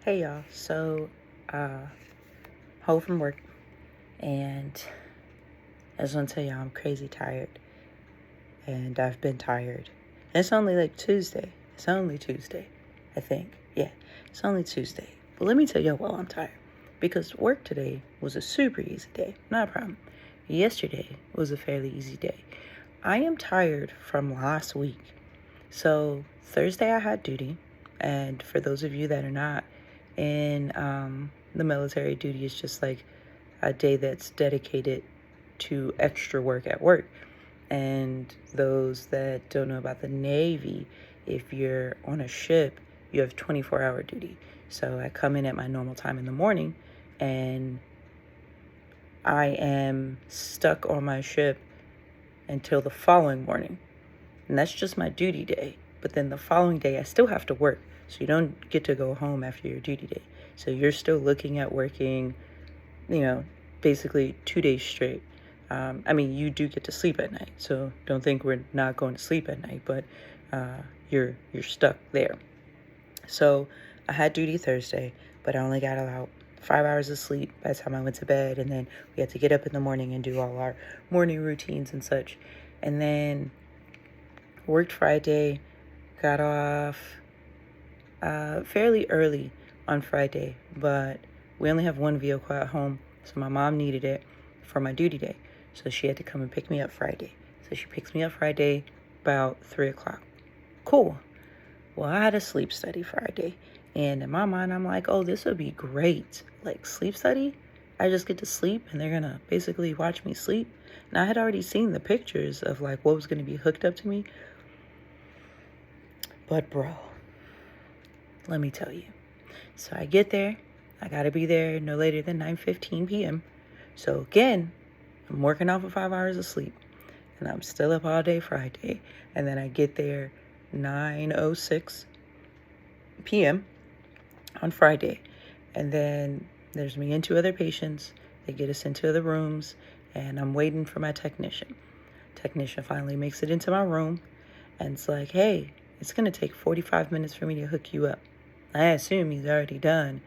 Hey y'all, uh home from work, and I just want to tell y'all I'm crazy tired, and I've been tired. And it's only like Tuesday. It's only Tuesday, I think. Yeah, it's only Tuesday. But let me tell y'all why I'm tired. Because work today was a super easy day, not a problem. Yesterday was a fairly easy day. I am tired from last week. So Thursday I had duty, and for those of you that are not in the military, duty is just like a day that's dedicated to extra work at work. And those that don't know about the Navy, if you're on a ship, you have 24-hour duty. So I come in at my normal time in the morning, and I am stuck on my ship until the following morning. And that's just my duty day. But then the following day, I still have to work. So you don't get to go home after your duty day. So you're still looking at working, basically 2 days straight. You do get to sleep at night. So don't think we're not going to sleep at night, but you're stuck there. So I had duty Thursday, but I only got about 5 hours of sleep by the time I went to bed. And then we had to get up in the morning and do all our morning routines and such. And then worked Friday, got off fairly early on Friday, but we only have one vehicle at home, so my mom needed it for my duty day, so she had to come and pick me up Friday. So she picks me up Friday about 3 o'clock. Cool. Well, I had a sleep study Friday, and in my mind, I'm like, oh, this would be great. Like, sleep study? I just get to sleep, and they're going to basically watch me sleep. And I had already seen the pictures of, like, what was going to be hooked up to me. But, bro, let me tell you. So I get there. I got to be there no later than 9:15 p.m. So, again, I'm working off of 5 hours of sleep, and I'm still up all day Friday. And then I get there 9:06 p.m. on Friday. And then there's me and two other patients. They get us into the rooms, and I'm waiting for my technician. Technician finally makes it into my room, and it's like, hey, it's going to take 45 minutes for me to hook you up. I assume he's already done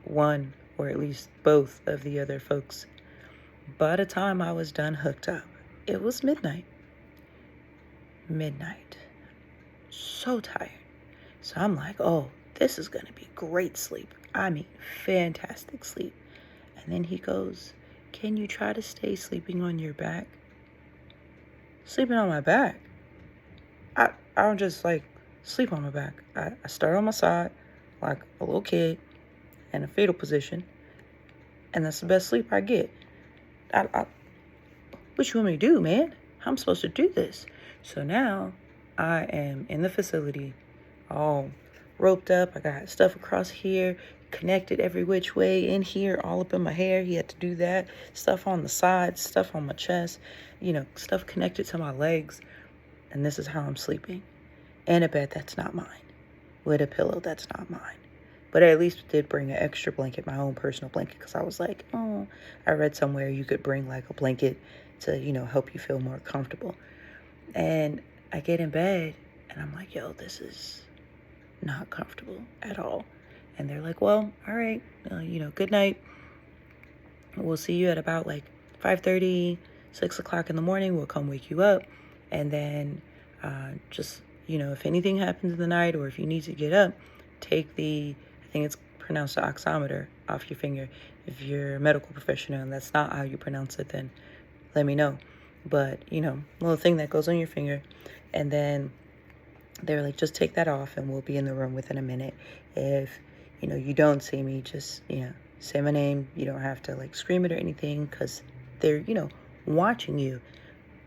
one or at least both of the other folks. By the time I was done hooked up, it was midnight. So tired. So I'm like, oh, this is going to be great sleep. I mean, fantastic sleep. And then he goes, can you try to stay sleeping on your back? Sleeping on my back? I don't just like sleep on my back. I start on my side like a little kid in a fetal position, and that's the best sleep I get. What you want me to do, man? How am I supposed to do this? So now I am in the facility, all roped up. I got stuff across here, connected every which way in here, all up in my hair. He had to do that. Stuff on the sides, stuff on my chest, stuff connected to my legs. And this is how I'm sleeping. In a bed that's not mine. With a pillow that's not mine. But I at least did bring an extra blanket, my own personal blanket, because I was like, oh, I read somewhere you could bring like a blanket to, help you feel more comfortable. And I get in bed and I'm like, yo, this is not comfortable at all. And they're like, well, all right, good night. We'll see you at about like 5:30, 6 o'clock in the morning. We'll come wake you up. And then just, if anything happens in the night or if you need to get up, take I think it's pronounced the oximeter off your finger. If you're a medical professional and that's not how you pronounce it, then let me know. But, little thing that goes on your finger. And then they're like, just take that off and we'll be in the room within a minute. If, you don't see me, just, say my name. You don't have to like scream it or anything, because they're, watching you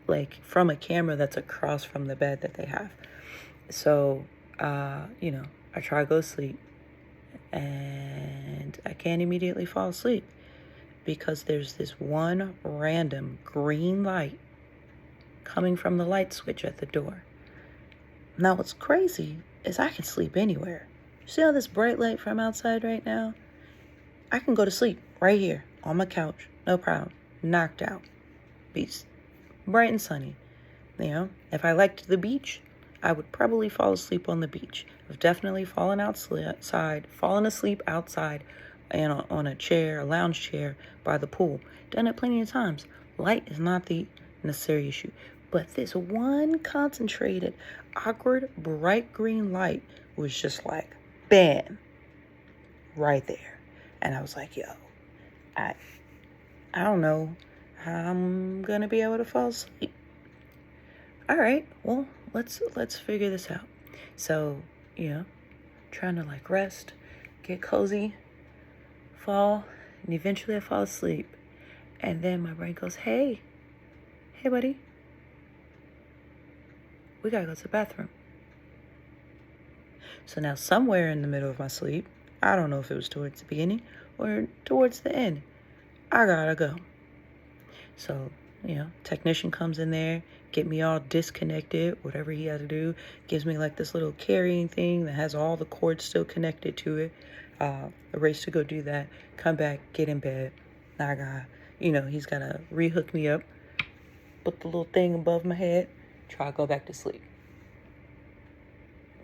like from a camera that's across from the bed that they have. So, I try to go to sleep and I can't immediately fall asleep because there's this one random green light coming from the light switch at the door. Now, what's crazy is I can sleep anywhere. You see all this bright light from outside right now? I can go to sleep right here on my couch, no problem, knocked out. Beach, bright and sunny. If I liked the beach, I would probably fall asleep on the beach. I've definitely fallen asleep outside and on a chair, a lounge chair by the pool. Done it plenty of times. Light is not the necessary issue. But this one concentrated, awkward, bright green light was just like, bam, right there. And I was like, yo, I don't know how I'm going to be able to fall asleep. All right, well, let's figure this out. So, trying to like rest, get cozy, fall, and eventually I fall asleep. And then my brain goes, hey, buddy, we gotta go to the bathroom. So now somewhere in the middle of my sleep, I don't know if it was towards the beginning or towards the end, I gotta go. So, technician comes in there, get me all disconnected, whatever he had to do, gives me like this little carrying thing that has all the cords still connected to it. I race to go do that, come back, get in bed. Now I got, he's gotta rehook me up, put the little thing above my head, try to go back to sleep.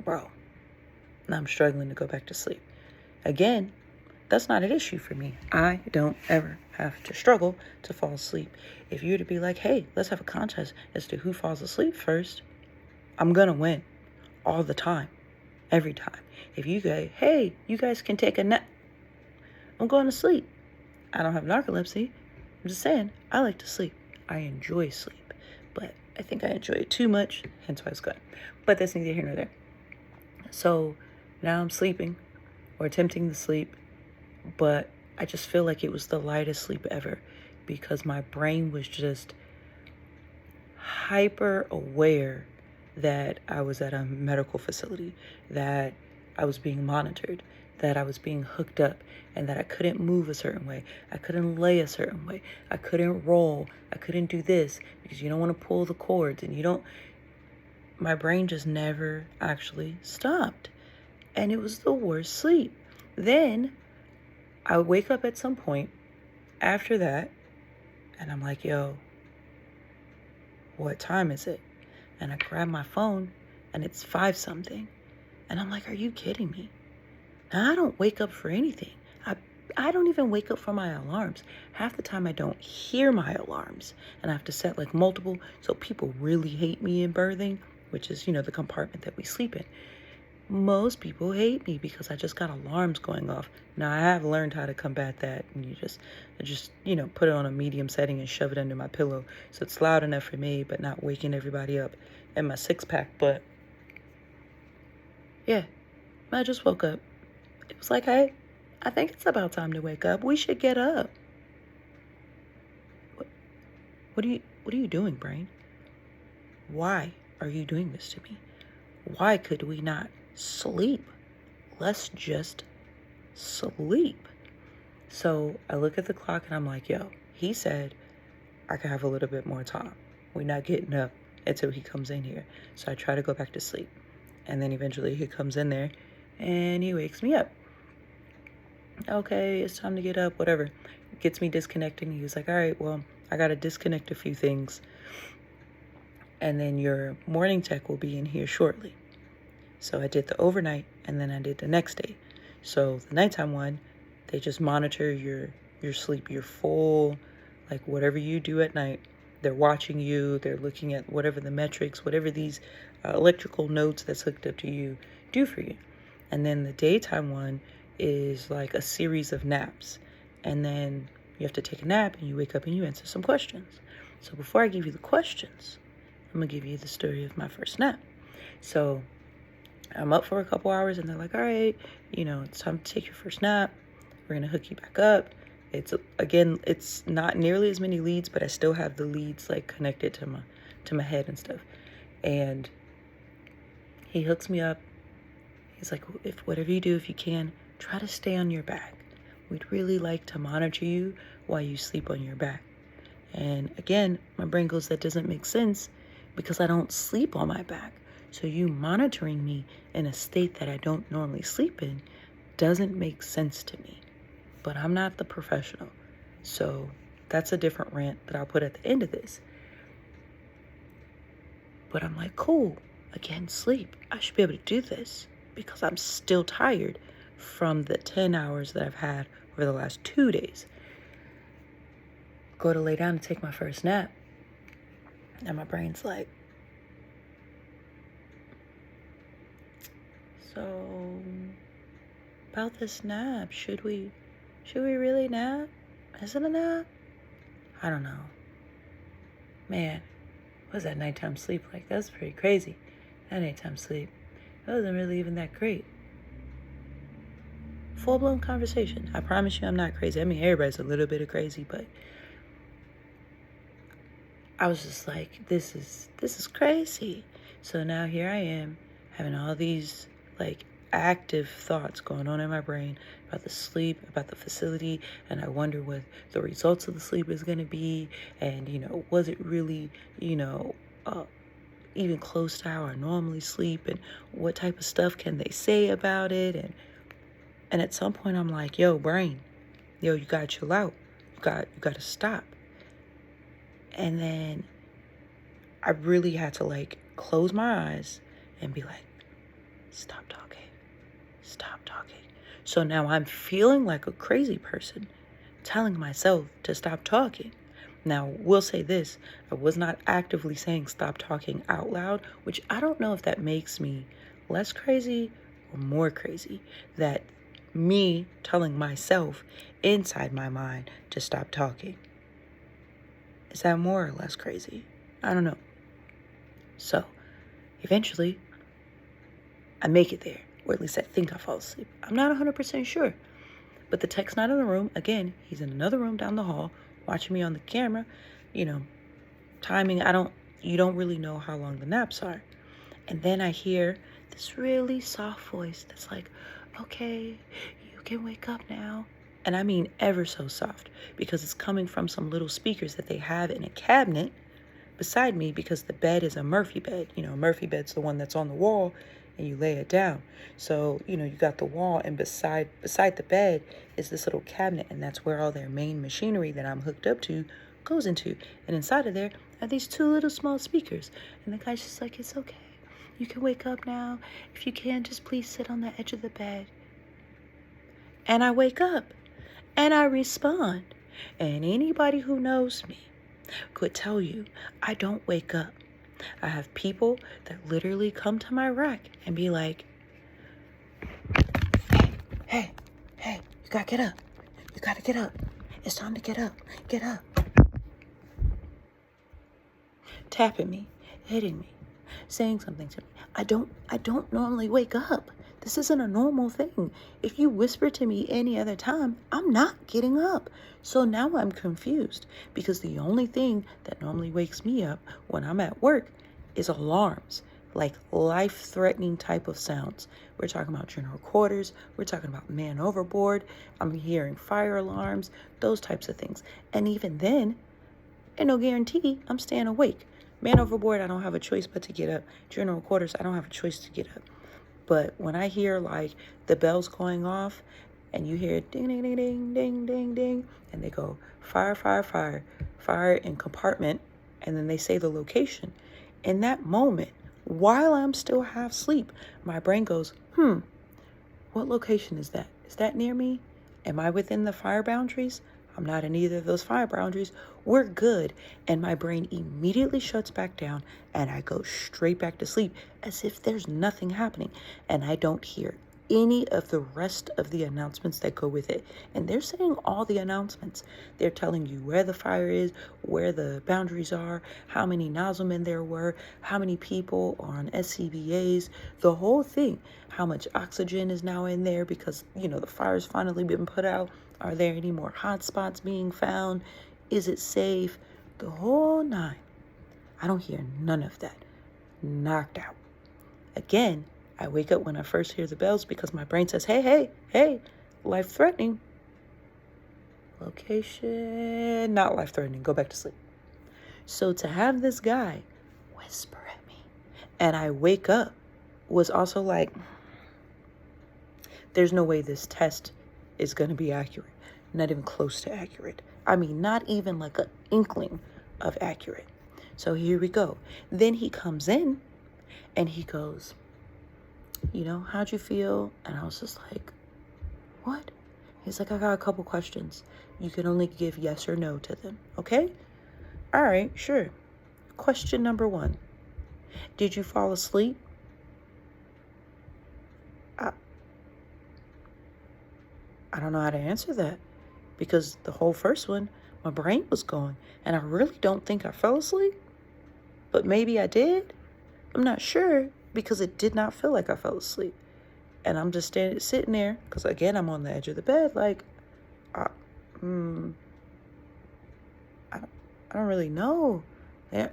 Bro, now I'm struggling to go back to sleep. Again, that's not an issue for me. I don't ever have to struggle to fall asleep. If you were to be like, hey, let's have a contest as to who falls asleep first, I'm going to win all the time, every time. If you go, hey, you guys can take a nap, I'm going to sleep. I don't have narcolepsy. I'm just saying, I like to sleep. I enjoy sleep. But I think I enjoy it too much, hence why it's good. But that's neither here nor there. So now I'm sleeping or attempting to sleep. But I just feel like it was the lightest sleep ever because my brain was just hyper aware that I was at a medical facility, that I was being monitored, that I was being hooked up, and that I couldn't move a certain way. I couldn't lay a certain way. I couldn't roll. I couldn't do this because you don't want to pull the cords and you don't. My brain just never actually stopped. And it was the worst sleep. Then I would wake up at some point after that, and I'm like, yo, what time is it? And I grab my phone, and it's 5-something. And I'm like, are you kidding me? Now, I don't wake up for anything. I don't even wake up for my alarms. Half the time, I don't hear my alarms. And I have to set like multiple, so people really hate me in birthing, which is, the compartment that we sleep in. Most people hate me because I just got alarms going off. Now, I have learned how to combat that. And I just put it on a medium setting and shove it under my pillow. So it's loud enough for me, but not waking everybody up in my 6-pack. But yeah, I just woke up. It was like, hey, I think it's about time to wake up. We should get up. What are you doing, brain? Why are you doing this to me? Why could we not sleep? Let's just sleep. So I look at the clock and I'm like, yo, he said I could have a little bit more time. We're not getting up until he comes in here. So I try to go back to sleep. And then eventually he comes in there and he wakes me up. Okay, it's time to get up, whatever. Gets me disconnected. He was like, all right, well, I got to disconnect a few things. And then your morning tech will be in here shortly. So I did the overnight and then I did the next day. So the nighttime one, they just monitor your sleep, your full, like whatever you do at night. They're watching you. They're looking at whatever the metrics, whatever these electrical nodes that's hooked up to you do for you. And then the daytime one is like a series of naps. And then you have to take a nap and you wake up and you answer some questions. So before I give you the questions, I'm going to give you the story of my first nap. So I'm up for a couple hours and they're like, all right, it's time to take your first nap. We're going to hook you back up. It's not nearly as many leads, but I still have the leads like connected to my head and stuff. And he hooks me up. He's like, whatever you do, if you can, try to stay on your back. We'd really like to monitor you while you sleep on your back. And again, my brain goes, that doesn't make sense because I don't sleep on my back. So you monitoring me in a state that I don't normally sleep in doesn't make sense to me. But I'm not the professional. So that's a different rant that I'll put at the end of this. But I'm like, cool. Again, sleep. I should be able to do this. because I'm still tired from the 10 hours that I've had over the last 2 days. Go to lay down to take my first nap, and my brain's like, so about this nap, should we really nap? Is it a nap? I don't know. Man, what was that nighttime sleep like? That was pretty crazy. That nighttime sleep, that wasn't really even that great. Full-blown conversation. I promise you I'm not crazy. I mean, everybody's a little bit of crazy, but I was just like, this is crazy. So now here I am having all these like active thoughts going on in my brain about the sleep, about the facility, and I wonder what the results of the sleep is going to be, and was it really even close to how I normally sleep, and what type of stuff can they say about it, and at some point I'm like, yo, brain, you gotta chill out, you gotta stop. And then I really had to like close my eyes and be like, stop talking. So now I'm feeling like a crazy person, telling myself to stop talking. Now, we'll say this, I was not actively saying stop talking out loud, which I don't know if that makes me less crazy or more crazy. That me telling myself inside my mind to stop talking. Is that more or less crazy? I don't know. So, eventually, I make it there, or at least I think I fall asleep. I'm not 100% sure. But the tech's not in the room. Again, he's in another room down the hall, watching me on the camera. Timing, you don't really know how long the naps are. And then I hear this really soft voice that's like, okay, you can wake up now. And I mean ever so soft, because it's coming from some little speakers that they have in a cabinet beside me, because the bed is a Murphy bed. Murphy bed's the one that's on the wall and you lay it down. So, you got the wall, and beside the bed is this little cabinet, and that's where all their main machinery that I'm hooked up to goes into. And inside of there are these two little small speakers. And the guy's just like, it's okay. You can wake up now. If you can, just please sit on the edge of the bed. And I wake up and I respond. And anybody who knows me could tell you I don't wake up. I have people that literally come to my rack and be like, hey, you gotta get up. You gotta get up. It's time to get up. Get up. Tapping me, hitting me, saying something to me. I don't normally wake up. This isn't a normal thing. If you whisper to me any other time, I'm not getting up. So now I'm confused, because the only thing that normally wakes me up when I'm at work is alarms, like life-threatening type of sounds. We're talking about general quarters. We're talking about man overboard. I'm hearing fire alarms, those types of things. And even then, ain't no guarantee I'm staying awake. Man overboard, I don't have a choice but to get up. General quarters, I don't have a choice to get up. But when I hear like the bells going off, and you hear ding, ding, ding, ding, ding, ding, ding, and they go fire, fire, fire, fire in compartment, and then they say the location. In that moment, while I'm still half asleep, my brain goes, what location is that? Is that near me? Am I within the fire boundaries? I'm not in either of those fire boundaries. We're good. And my brain immediately shuts back down, and I go straight back to sleep as if there's nothing happening. And I don't hear any of the rest of the announcements that go with it. And they're saying all the announcements. They're telling you where the fire is, where the boundaries are, how many nozzlemen there were, how many people are on SCBAs, the whole thing. How much oxygen is now in there because, the fire's finally been put out. Are there any more hot spots being found? Is it safe? The whole nine. I don't hear none of that. Knocked out. Again, I wake up when I first hear the bells because my brain says, hey, life-threatening. Location, not life-threatening. Go back to sleep. So to have this guy whisper at me and I wake up was also like, there's no way this test is going to be accurate. Not even close to accurate. I mean, not even like an inkling of accurate. So here we go. Then he comes in and he goes, how'd you feel? And I was just like, what? He's like, I got a couple questions. You can only give yes or no to them, okay? All right, sure. Question number 1. Did you fall asleep? I, I don't know how to answer that because the whole first one, my brain was going, and I really don't think I fell asleep, but maybe I did. I'm not sure because it did not feel like I fell asleep. And I'm just sitting there because, again, I'm on the edge of the bed like, I, I, I don't really know. Yeah.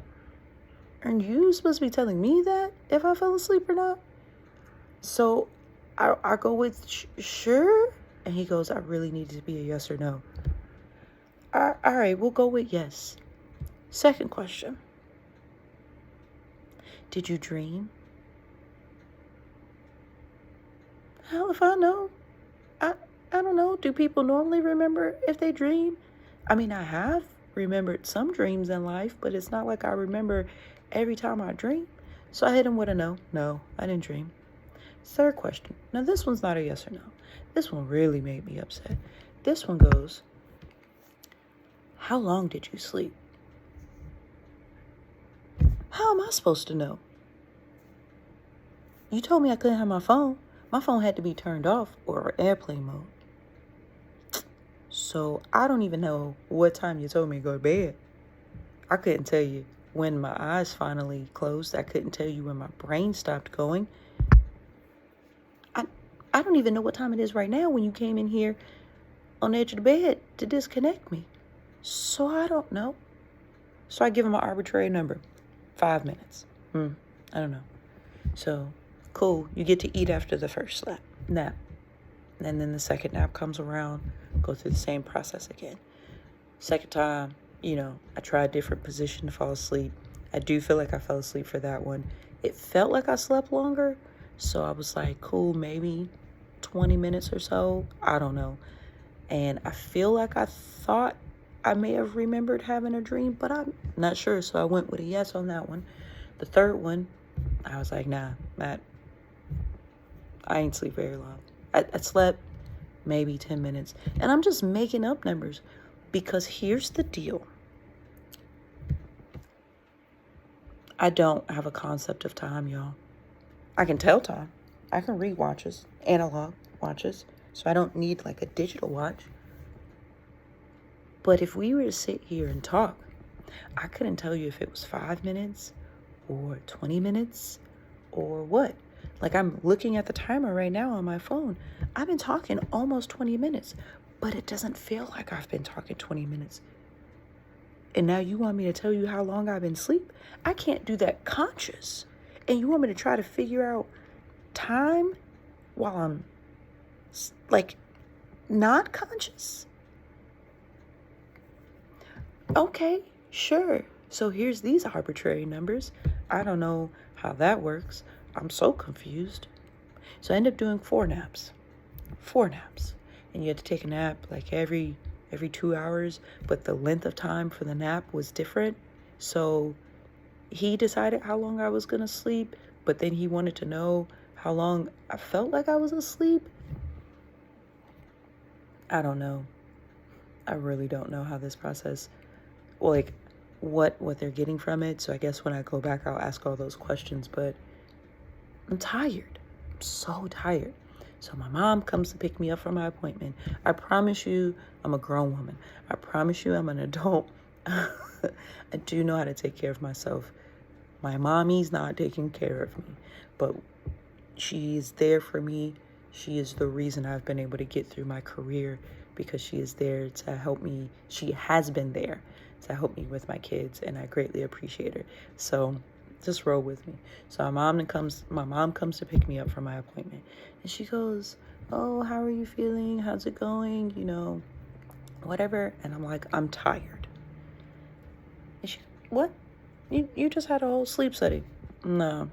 Aren't you supposed to be telling me that if I fell asleep or not? So I go with sure. And he goes, I really need to be a yes or no. All right, we'll go with yes. Second question. Did you dream? Hell if I know. I don't know. Do people normally remember if they dream? I mean, I have remembered some dreams in life, but it's not like I remember every time I dream. So I hit him with a no. No, I didn't dream. Third question. Now, this one's not a yes or no. This one really made me upset. This one goes, how long did you sleep? How am I supposed to know? You told me I couldn't have my phone. My phone had to be turned off or airplane mode. So I don't even know what time you told me to go to bed. I couldn't tell you when my eyes finally closed. I couldn't tell you when my brain stopped going. I don't even know what time it is right now when you came in here on the edge of the bed to disconnect me. So I don't know. So I give him an arbitrary number. 5 minutes. I don't know. So, cool. You get to eat after the first nap. And then the second nap comes around. Go through the same process again. Second time, I try a different position to fall asleep. I do feel like I fell asleep for that one. It felt like I slept longer. So I was like, cool, maybe 20 minutes or so. I don't know. And I feel like I thought I may have remembered having a dream, but I'm not sure. So I went with a yes on that one. The third one, I was like, nah, Matt, I ain't sleep very long. I slept maybe 10 minutes. And I'm just making up numbers because here's the deal. I don't have a concept of time, y'all. I can tell time. I can read watches, analog watches. So I don't need like a digital watch. But if we were to sit here and talk, I couldn't tell you if it was 5 minutes or 20 minutes or what. Like I'm looking at the timer right now on my phone. I've been talking almost 20 minutes, but it doesn't feel like I've been talking 20 minutes. And now you want me to tell you how long I've been asleep? I can't do that conscious. And you want me to try to figure out time while I'm like not conscious? Okay, sure. So here's these arbitrary numbers. I don't know how that works. I'm so confused. So I end up doing 4 naps. 4 naps. And you had to take a nap like every 2 hours, but the length of time for the nap was different. So he decided how long I was going to sleep, but then he wanted to know how long I felt like I was asleep. I don't know. I really don't know how this process, like what they're getting from it. So I guess when I go back, I'll ask all those questions, but I'm tired. I'm so tired. So my mom comes to pick me up from my appointment. I promise you, I'm a grown woman. I promise you, I'm an adult. I do know how to take care of myself. My mommy's not taking care of me, but she's there for me. She is the reason I've been able to get through my career because she is there to help me. She has been there to help me with my kids, and I greatly appreciate her. So just roll with me. So my mom comes to pick me up from my appointment, and she goes, oh, how are you feeling? How's it going? Whatever. And I'm like, I'm tired. And she, what? You just had a whole sleep study. No.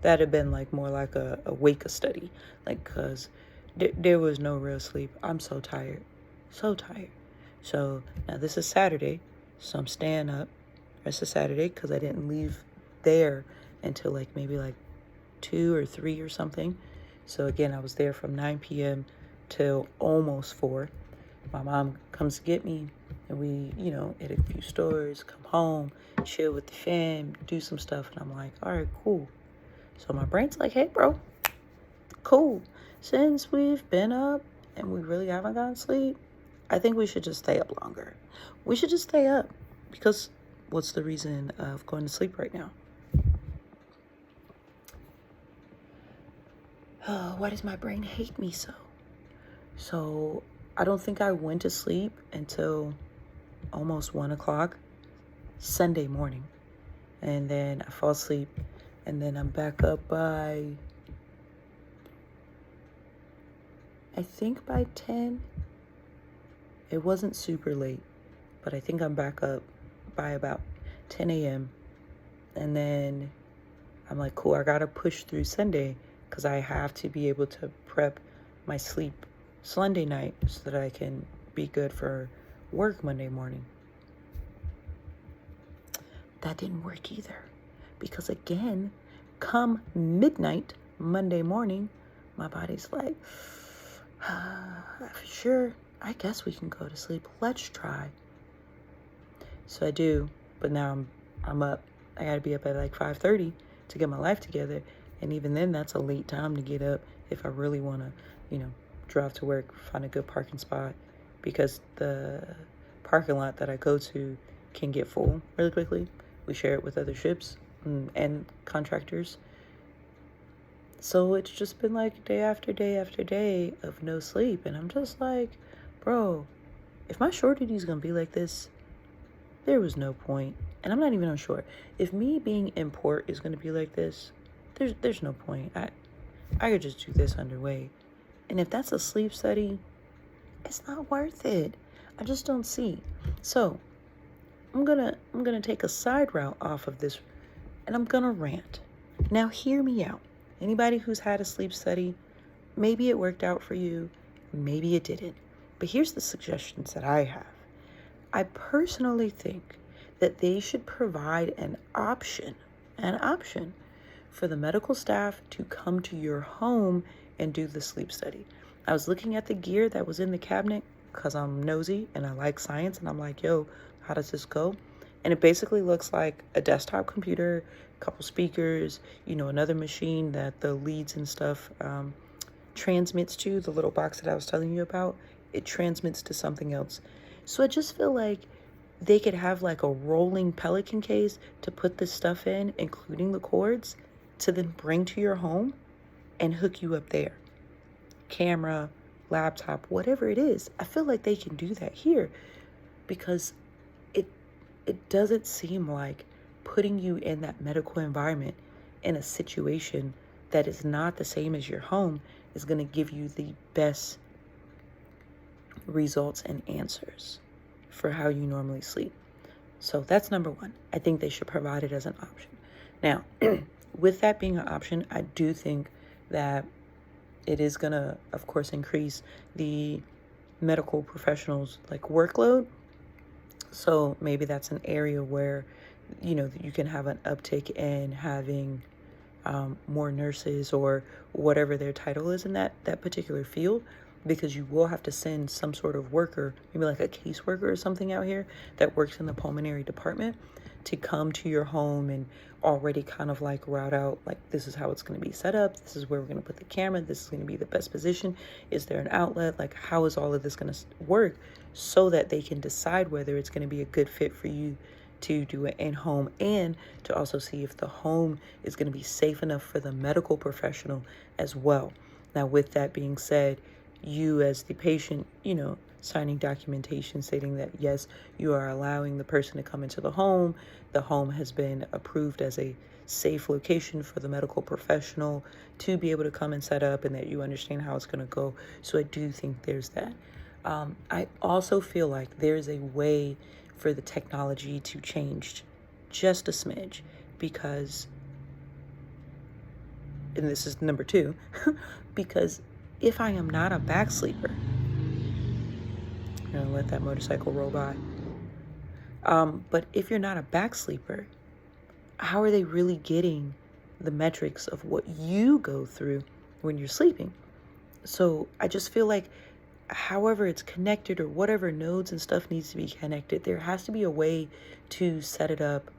That'd have been like more like a wake-a study. Like, cause there was no real sleep. I'm so tired. So tired. So now this is Saturday. So I'm staying up rest of Saturday because I didn't leave there until maybe 2 or 3 or something. So again, I was there from 9 p.m. till almost 4. My mom comes to get me, and we, hit a few stores, come home, chill with the fam, do some stuff. And I'm like, all right, cool. So my brain's like, hey, bro, cool. Since we've been up and we really haven't gotten sleep, I think we should just stay up longer. We should just stay up, because what's the reason of going to sleep right now? Why does my brain hate me so? So I don't think I went to sleep until almost 1 o'clock Sunday morning. And then I fall asleep, and then I'm back up by, I think by 10. It wasn't super late, but I think I'm back up by about 10 a.m. And then I'm like, cool, I gotta push through Sunday, because I have to be able to prep my sleep Sunday night so that I can be good for work Monday morning. That didn't work either, because again, come midnight Monday morning, my body's like, sure, I guess we can go to sleep. Let's try. So I do, but now I'm up. I gotta be up at like 5:30 to get my life together. And even then, that's a late time to get up if I really want to, drive to work, find a good parking spot, because the parking lot that I go to can get full really quickly. We share it with other ships and contractors. So it's just been like day after day after day of no sleep. And I'm just like, bro, if my shore duty is going to be like this, there was no point. And I'm not even on shore. If me being in port is going to be like this, there's no point. I could just do this underway. And if that's a sleep study, it's not worth it. I just don't see. So I'm gonna take a side route off of this, and I'm gonna rant. Now hear me out. Anybody who's had a sleep study, maybe it worked out for you, maybe it didn't. But here's the suggestions that I have. I personally think that they should provide an option for the medical staff to come to your home and do the sleep study. I was looking at the gear that was in the cabinet because I'm nosy and I like science, and I'm like, yo, how does this go? And it basically looks like a desktop computer, a couple speakers, another machine that the leads and stuff transmits to, the little box that I was telling you about. It transmits to something else. So I just feel like they could have like a rolling Pelican case to put this stuff in, including the cords, to then bring to your home and hook you up there. Camera, laptop, whatever it is. I feel like they can do that here, because it doesn't seem like putting you in that medical environment in a situation that is not the same as your home is going to give you the best results and answers for how you normally sleep. So that's number one. I think they should provide it as an option. Now, with that being an option, I do think that it is going to, of course, increase the medical professionals' workload. So maybe that's an area where, you can have an uptick in having more nurses or whatever their title is in that particular field, because you will have to send some sort of worker, maybe like a caseworker or something out here that works in the pulmonary department, to come to your home and already kind of route out, this is how it's going to be set up. This is where we're going to put the camera. This is going to be the best position. Is there an outlet? How is all of this going to work, so that they can decide whether it's going to be a good fit for you to do it in home, and to also see if the home is going to be safe enough for the medical professional as well. Now, with that being said, you as the patient, signing documentation stating that, yes, you are allowing the person to come into the home. The home has been approved as a safe location for the medical professional to be able to come and set up, and that you understand how it's going to go. So I do think there's that. I also feel like there's a way for the technology to change just a smidge, because, and this is number two, because if I am not a back sleeper, I'm gonna let that motorcycle roll by. But if you're not a back sleeper, how are they really getting the metrics of what you go through when you're sleeping. So I just feel like however it's connected or whatever nodes and stuff needs to be connected, there has to be a way to set it up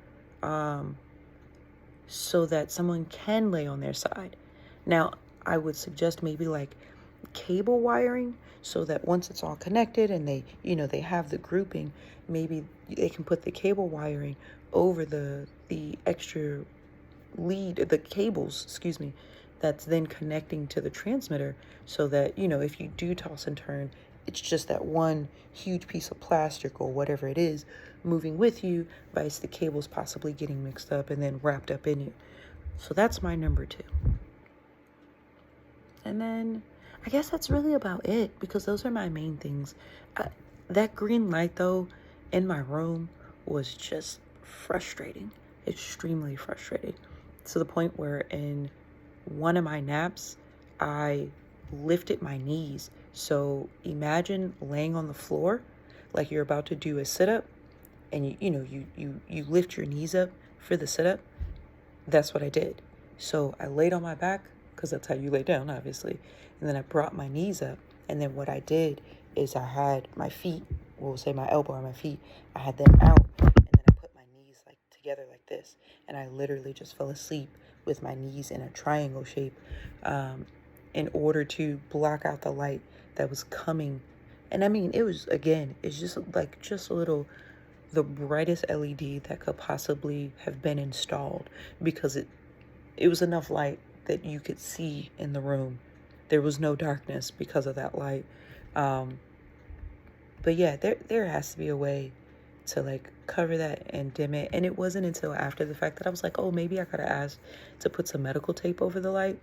so that someone can lay on their side. Now, I would suggest maybe like cable wiring so that once it's all connected and they have the grouping, maybe they can put the cable wiring over the extra the cables, excuse me, that's then connecting to the transmitter so that, if you do toss and turn, it's just that one huge piece of plastic or whatever it is moving with you, vice the cables possibly getting mixed up and then wrapped up in you. So that's my number 2. And then I guess that's really about it, because those are my main things. That green light, though, in my room was just frustrating, extremely frustrating, to the point where in one of my naps, I lifted my knees. So imagine laying on the floor like you're about to do a sit-up, and you lift your knees up for the sit-up. That's what I did. So I laid on my back, because that's how you lay down, obviously. And then I brought my knees up. And then what I did is I had my feet, we'll say my elbow or my feet, I had them out. And then I put my knees like together like this. And I literally just fell asleep with my knees in a triangle shape in order to block out the light that was coming. And I mean, it was, again, it's just a little, the brightest LED that could possibly have been installed, because it was enough light that you could see in the room. There was no darkness because of that light. But yeah, there has to be a way to like cover that and dim it. And it wasn't until after the fact that I was like, oh, maybe I could have asked to put some medical tape over the light,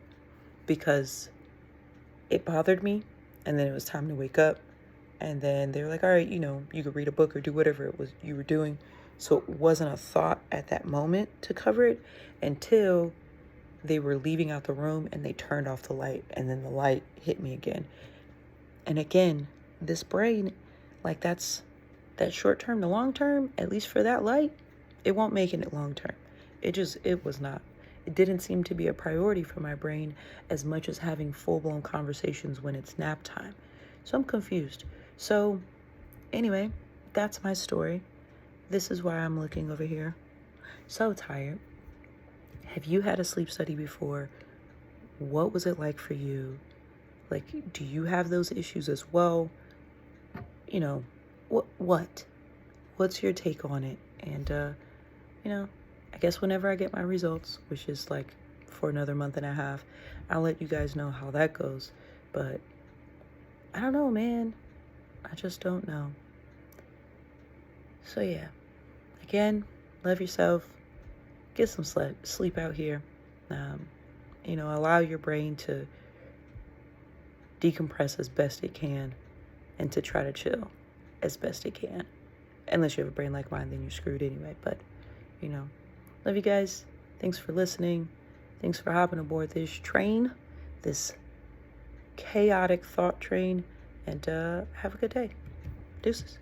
because it bothered me. And then it was time to wake up. And then they were like, all right, you could read a book or do whatever it was you were doing. So it wasn't a thought at that moment to cover it until they were leaving out the room and they turned off the light, and then the light hit me again. And again, this brain, like that short term to long term, at least for that light, it won't make it long term. It was not. It didn't seem to be a priority for my brain as much as having full-blown conversations when it's nap time. So I'm confused. So anyway, that's my story. This is why I'm looking over here. So tired. Have you had a sleep study before? What was it like for you? Like, do you have those issues as well? What's your take on it? And, I guess whenever I get my results, which is like for another month and a half, I'll let you guys know how that goes. But I don't know, man. I just don't know. So yeah, again, love yourself. Get some sleep out here. Allow your brain to decompress as best it can and to try to chill as best it can. Unless you have a brain like mine, then you're screwed anyway. But, love you guys. Thanks for listening. Thanks for hopping aboard this train, this chaotic thought train. And have a good day. Deuces.